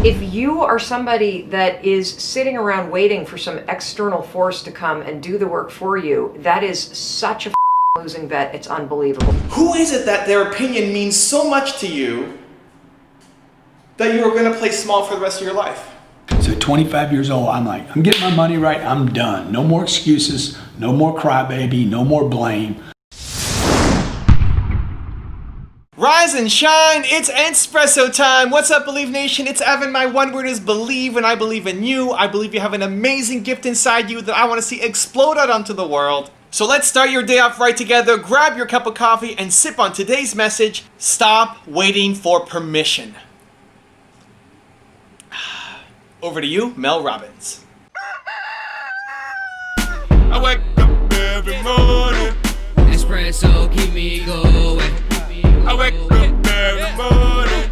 If you are somebody that is sitting around waiting for some external force to come and do the work for you, that is such a losing bet. It's unbelievable. Who is it that their opinion means so much to you that you are going to play small for the rest of your life? So at 25 years old, I'm like, I'm getting my money right. I'm done. No more excuses. No more crybaby. No more blame. Rise and shine, it's Entspresso time. What's up, Believe Nation? It's Evan. My one word is believe, and I believe in you. I believe you have an amazing gift inside you that I want to see explode out onto the world. So let's start your day off right together. Grab your cup of coffee and sip on today's message. Stop waiting for permission. Over to you, Mel Robbins. I wake up every morning. Espresso keep me going. I wake up every morning.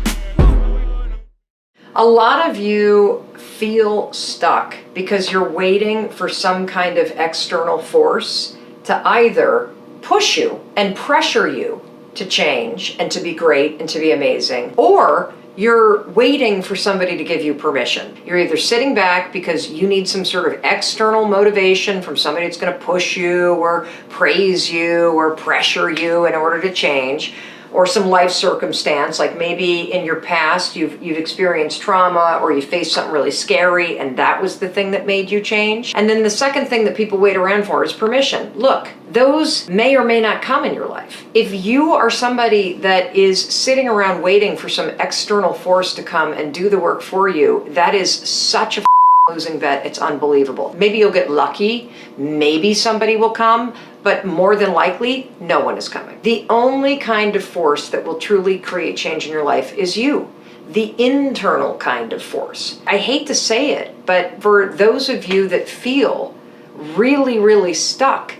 A lot of you feel stuck because you're waiting for some kind of external force to either push you and pressure you to change and to be great and to be amazing, or you're waiting for somebody to give you permission. You're either sitting back because you need some sort of external motivation from somebody that's going to push you or praise you or pressure you in order to change, or some life circumstance, like maybe in your past you've experienced trauma or you faced something really scary and that was the thing that made you change. And then the second thing that people wait around for is permission. Look, those may or may not come in your life. If you are somebody that is sitting around waiting for some external force to come and do the work for you, that is such a losing bet. It's unbelievable. Maybe you'll get lucky, maybe somebody will come, but more than likely, no one is coming. The only kind of force that will truly create change in your life is you. The internal kind of force. I hate to say it, but for those of you that feel really, really stuck,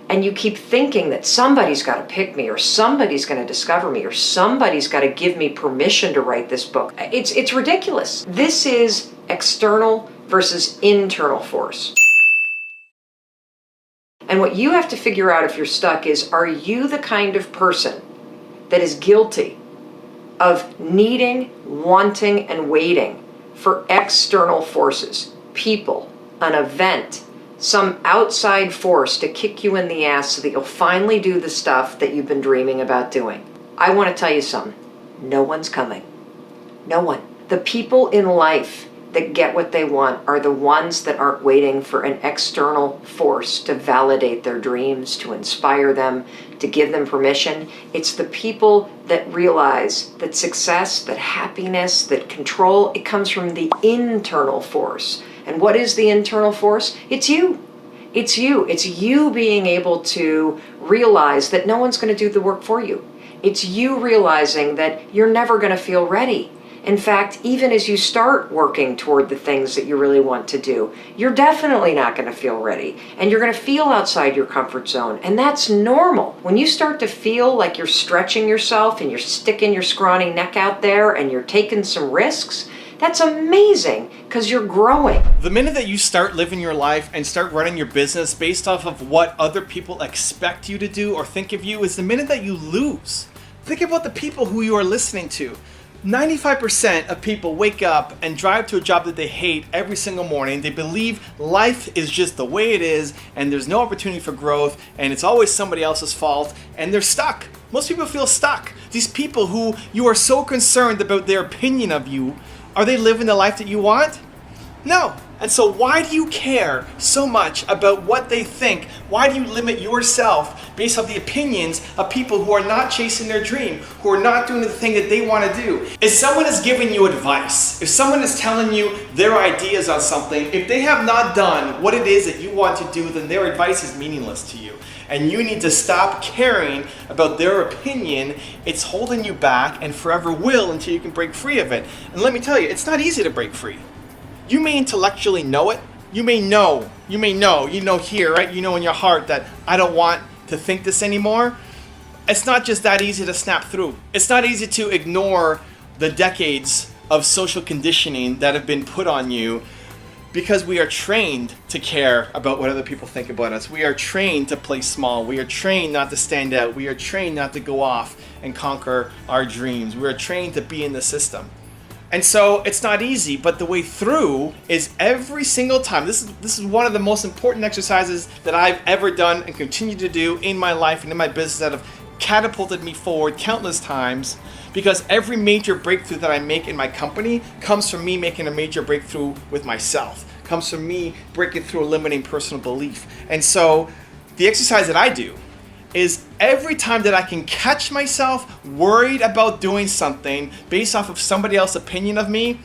and you keep thinking that somebody's got to pick me, or somebody's going to discover me, or somebody's got to give me permission to write this book, it's ridiculous. This is external versus internal force. And what you have to figure out if you're stuck is, are you the kind of person that is guilty of needing, wanting, and waiting for external forces, people, an event, some outside force to kick you in the ass so that you'll finally do the stuff that you've been dreaming about doing? I want to tell you something. No one's coming. No one. The people in life that get what they want are the ones that aren't waiting for an external force to validate their dreams, to inspire them, to give them permission. It's the people that realize that success, that happiness, that control, it comes from the internal force. And what is the internal force? It's you. It's you. It's you being able to realize that no one's going to do the work for you. It's you realizing that you're never going to feel ready. In fact, even as you start working toward the things that you really want to do, you're definitely not going to feel ready. And you're going to feel outside your comfort zone. And that's normal. When you start to feel like you're stretching yourself and you're sticking your scrawny neck out there and you're taking some risks, that's amazing, because you're growing. The minute that you start living your life and start running your business based off of what other people expect you to do or think of you is the minute that you lose. Think about the people who you are listening to. 95% of people wake up and drive to a job that they hate every single morning. They believe life is just the way it is and there's no opportunity for growth and it's always somebody else's fault, and they're stuck. Most people feel stuck. These people who you are so concerned about their opinion of you, are they living the life that you want? No. And so why do you care so much about what they think? Why do you limit yourself based off the opinions of people who are not chasing their dream, who are not doing the thing that they want to do? If someone is giving you advice, if someone is telling you their ideas on something, if they have not done what it is that you want to do, then their advice is meaningless to you. And you need to stop caring about their opinion. It's holding you back and forever will until you can break free of it. And let me tell you, it's not easy to break free. You may intellectually know it. You know here, right? You know in your heart that I don't want to think this anymore. It's not just that easy to snap through. It's not easy to ignore the decades of social conditioning that have been put on you, because we are trained to care about what other people think about us. We are trained to play small. We are trained not to stand out. We are trained not to go off and conquer our dreams. We are trained to be in the system. And so it's not easy, but the way through is every single time. This is one of the most important exercises that I've ever done and continue to do in my life and in my business that have catapulted me forward countless times, because every major breakthrough that I make in my company comes from me making a major breakthrough with myself, comes from me breaking through a limiting personal belief. And so the exercise that I do is every time that I can catch myself worried about doing something based off of somebody else's opinion of me,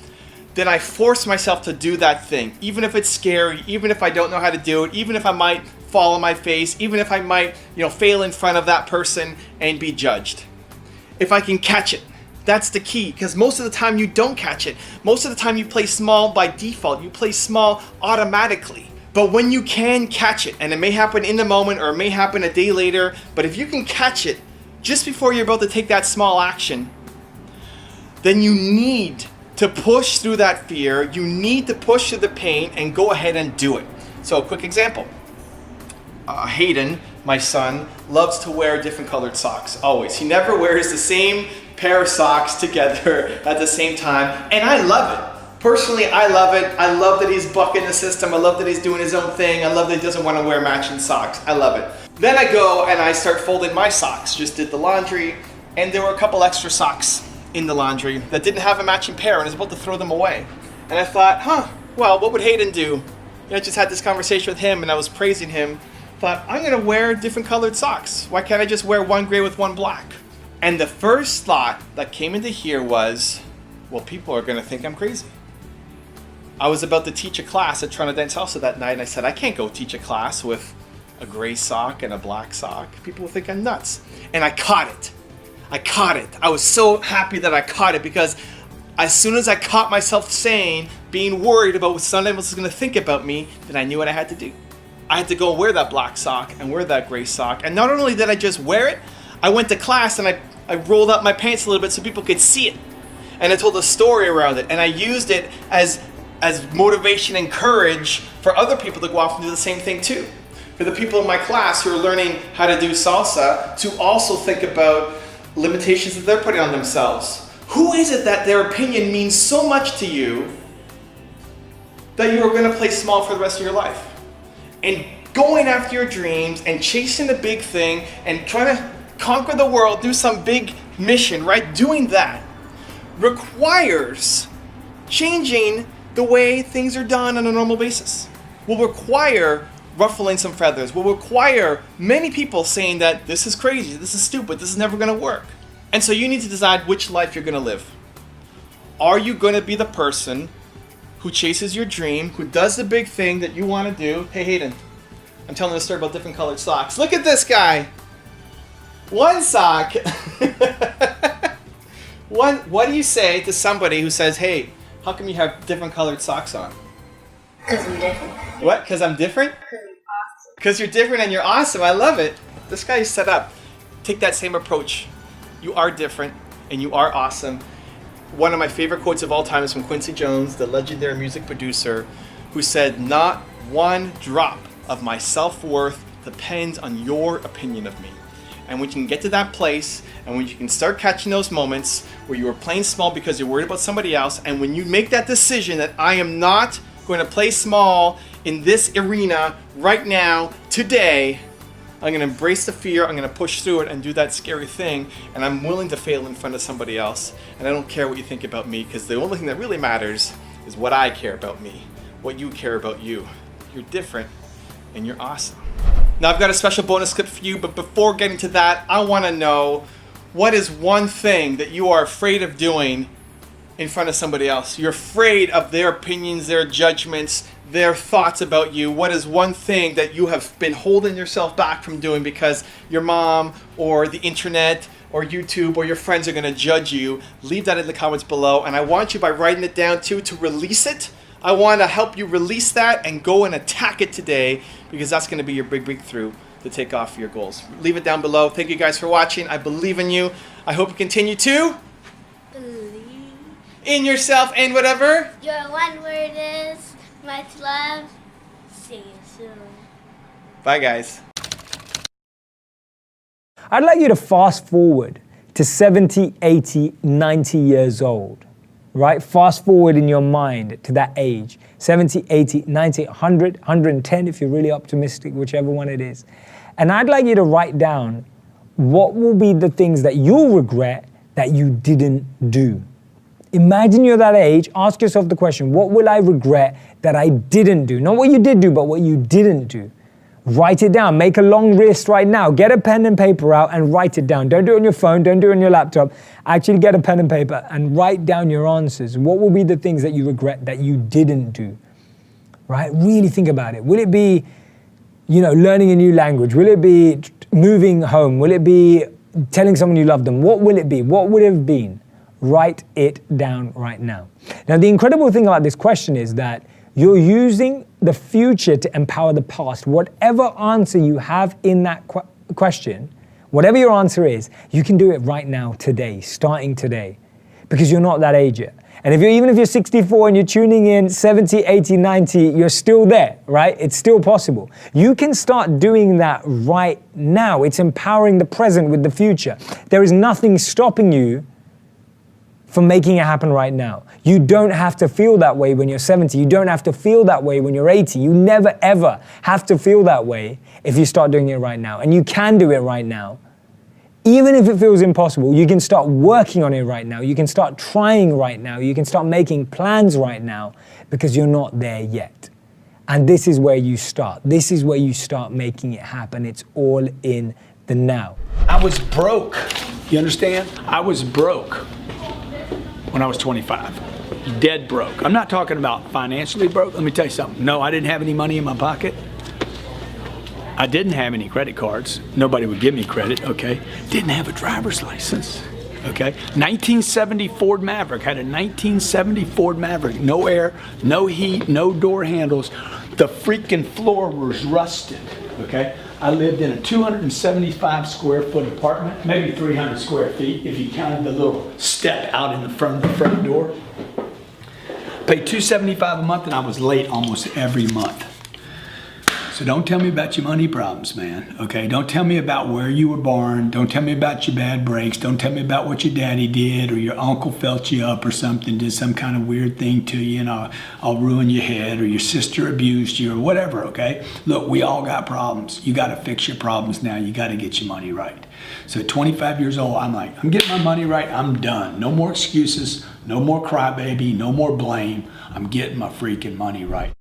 then I force myself to do that thing, even if it's scary, even if I don't know how to do it, even if I might fall on my face, even if I might, fail in front of that person and be judged. If I can catch it, that's the key, because most of the time you don't catch it. Most of the time you play small by default. You play small automatically. But when you can catch it, and it may happen in the moment or it may happen a day later, but if you can catch it just before you're about to take that small action, then you need to push through that fear. You need to push through the pain and go ahead and do it. So a quick example. Hayden, my son, loves to wear different colored socks, always. He never wears the same pair of socks together at the same time, and I love it. Personally, I love it. I love that he's bucking the system. I love that he's doing his own thing. I love that he doesn't want to wear matching socks. I love it. Then I go and I start folding my socks. Just did the laundry, and there were a couple extra socks in the laundry that didn't have a matching pair, and I was about to throw them away. And I thought, well, what would Hayden do? I just had this conversation with him, and I was praising him. Thought, I'm going to wear different colored socks. Why can't I just wear one gray with one black? And the first thought that came into here was, well, people are going to think I'm crazy. I was about to teach a class at Toronto Dance Salsa that night, and I said, I can't go teach a class with a gray sock and a black sock. People will think I'm nuts. And I caught it. I was so happy that I caught it, because as soon as I caught myself being worried about what someone else was going to think about me, then I knew what I had to do. I had to go wear that black sock and wear that gray sock. And not only did I just wear it, I went to class and I rolled up my pants a little bit so people could see it. And I told a story around it. And I used it as motivation and courage for other people to go off and do the same thing too. For the people in my class who are learning how to do salsa to also think about limitations that they're putting on themselves. Who is it that their opinion means so much to you that you are going to play small for the rest of your life? And going after your dreams and chasing the big thing and trying to conquer the world, do some big mission, right? Doing that requires changing the way things are done on a normal basis. Will require ruffling some feathers, will require many people saying that this is crazy, this is stupid, this is never going to work. And so you need to decide which life you're going to live. Are you going to be the person who chases your dream, who does the big thing that you want to do? Hey Hayden, I'm telling you a story about different colored socks. Look at this guy. One sock. What do you say to somebody who says, hey, how come you have different colored socks on? Because I'm different. What? Because I'm different? Because I'm awesome. Because you're different and you're awesome. I love it. This guy is set up. Take that same approach. You are different and you are awesome. One of my favorite quotes of all time is from Quincy Jones, the legendary music producer, who said, not one drop of my self-worth depends on your opinion of me. And when you can get to that place, and when you can start catching those moments where you are playing small because you're worried about somebody else, and when you make that decision that I am not going to play small in this arena right now, today, I'm going to embrace the fear, I'm going to push through it and do that scary thing, and I'm willing to fail in front of somebody else, and I don't care what you think about me, because the only thing that really matters is what I care about me, what you care about you. You're different, and you're awesome. Now I've got a special bonus clip for you, but before getting to that, I want to know, what is one thing that you are afraid of doing in front of somebody else? You're afraid of their opinions, their judgments, their thoughts about you. What is one thing that you have been holding yourself back from doing because your mom or the internet or YouTube or your friends are going to judge you? Leave that in the comments below, and I want you, by writing it down too, to release it. I want to help you release that and go and attack it today, because that's going to be your big breakthrough to take off your goals. Leave it down below. Thank you guys for watching. I believe in you. I hope you continue to Believe. in yourself and whatever Your one word is much love. See you soon. Bye guys. I'd like you to fast forward to 70, 80, 90 years old. right? Fast forward in your mind to that age, 70, 80, 90, 100, 110 if you're really optimistic, whichever one it is. And I'd like you to write down what will be the things that you'll regret that you didn't do. Imagine you're that age, ask yourself the question, what will I regret that I didn't do? Not what you did do, but what you didn't do. Write it down, make a long list right now. Get a pen and paper out and write it down. Don't do it on your phone, don't do it on your laptop. Actually get a pen and paper and write down your answers. What will be the things that you regret that you didn't do, right? Really think about it. Will it be, learning a new language? Will it be moving home? Will it be telling someone you love them? What will it be? What would it have been? Write it down right now. Now, the incredible thing about this question is that you're using the future to empower the past. Whatever answer you have in that question, whatever your answer is, you can do it right now, today, starting today, because you're not that age yet. And even if you're 64 and you're tuning in 70, 80, 90, you're still there, right? It's still possible. You can start doing that right now. It's empowering the present with the future. There is nothing stopping you from making it happen right now. You don't have to feel that way when you're 70. You don't have to feel that way when you're 80. You never ever have to feel that way if you start doing it right now. And you can do it right now. Even if it feels impossible, you can start working on it right now. You can start trying right now. You can start making plans right now because you're not there yet. And this is where you start. This is where you start making it happen. It's all in the now. I was broke. You understand? I was broke when I was 25. Dead broke. I'm not talking about financially broke. Let me tell you something. No, I didn't have any money in my pocket. I didn't have any credit cards. Nobody would give me credit, okay? Didn't have a driver's license, okay? 1970 Ford Maverick. Had a 1970 Ford Maverick. No air, no heat, no door handles. The freaking floor was rusted, okay? I lived in a 275 square foot apartment, maybe 300 square feet if you counted the little step out in the front of the front door. Paid $275 a month and I was late almost every month. So don't tell me about your money problems, man, okay? Don't tell me about where you were born. Don't tell me about your bad breaks. Don't tell me about what your daddy did or your uncle felt you up or something, did some kind of weird thing to you and I'll ruin your head, or your sister abused you or whatever, okay? Look, we all got problems. You gotta fix your problems now. You gotta get your money right. So at 25 years old, I'm like, I'm getting my money right. I'm done. No more excuses. No more crybaby. No more blame. I'm getting my freaking money right.